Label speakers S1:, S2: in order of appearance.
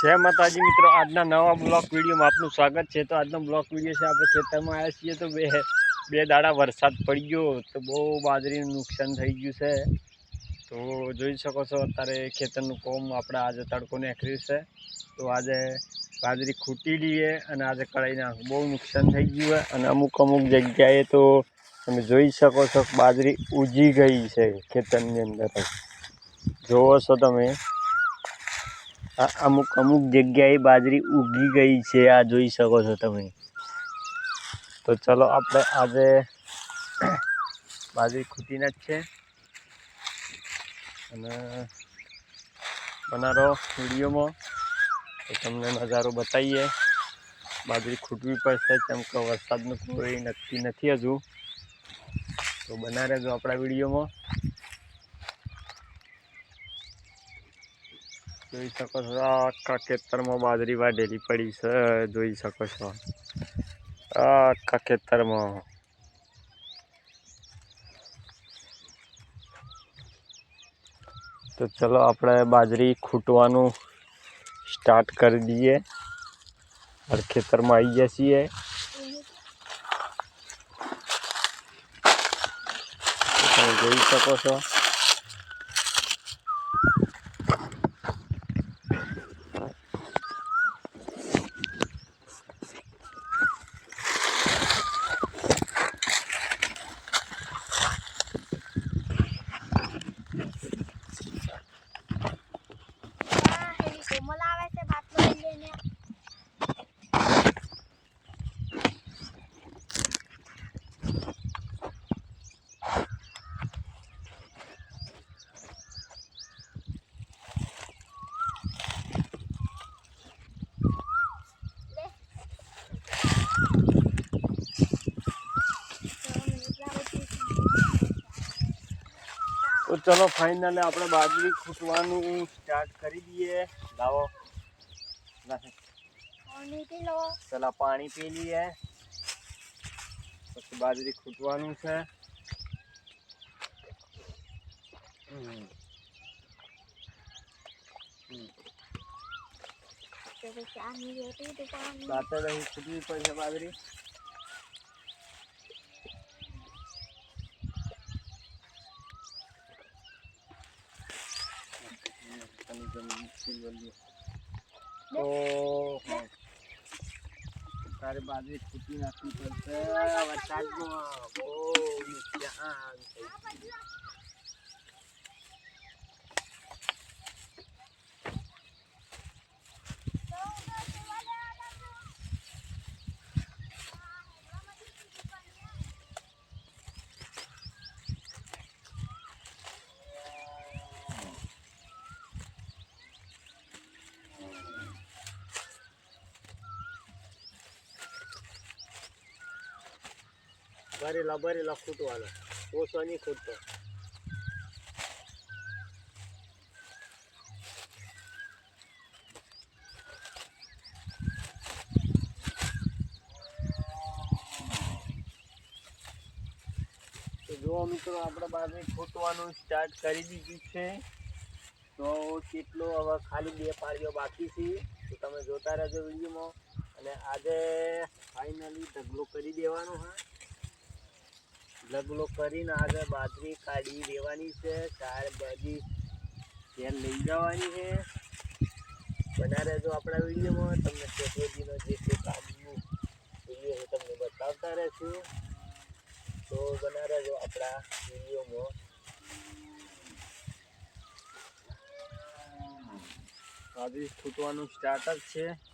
S1: जय माताजी मित्रों, आज नवा ब्लॉक विडियो में आपनु स्वागत है। तो आज ब्लॉक विडियो से आप खेतर में आया छे तो बे दाड़ा वरसाद पड़ गयो तो बहु बाजरी नुकसान थई गयु है। तो जोई सको छो अत्यारे खेतरनुं कोम आपणे आज तड़को नेकळ्यो छे। तो आज बाजरी खूटी लीए अने आज कळाई नाख बहु नुकसान थई गयुं है अने अमुक अमुक जग्याए तो तमे जोई सको छो बाजरी उजी गई है खेतरनी अंदर। जोवो छो तमे अमुक अमुक जग्याए बाजरी उगी गई है, आ जोई सको छो तमे। तो चलो आपणे आज बाजरी खूटी नाखीए अने बना रहो विडियो में। तो तमने नजारो बताइए। बाजरी खूटवी पड़शे केम के वरसादनुं कोई नक्की नथी हजू। तो बना रहेजो आपणा विडियो में। जोई सको छो आखा खेतर में बाजरी वाढेली पड़ी है। जोई सको छो आखा खेतर में। तो चलो आपणे बाजरी खूटवानुं स्टार्ट कर दीए और खेतर में आई गया छीए। तो जोई सको छो तो चलो फाइनल आपणे बाजरी खूटवानुं स्टार्ट करी दीए। लावो चला पानी पी लीए पछी बाजरी खूटवानुं छे। राते रही खूटवी पड़शे बाजरी। तो तारे बाजरी खूटी नाखवी पड़शे वरसादमां बहु नुकसान थई गयुं। बरेला खूटवानो ओछो नहीं खूटतो। तो जो मित्रों आपणे बाजरी खूटवानुं स्टार्ट करी दीधुं छे। तो केटलो हवे खाली 2 पाळीओ बाकी छे। तो तमे जोता रहेजो विडियो में। अने आजे फाइनली ढगलो करी देवानो है। ढगलो करीने आगे बाजरी काढी देवानी छे। चार बाजी घेर लई जवानी है। बना रहेजो आपणा विडियो में। तमने टेक्नोलॉजीनो जे कोई कामनुं विडियो है तमने बतावता रहेशुं। तो बना रहेजो आपणा विडियो में। बाजरी खूटवानुं स्टार्ट ज छे।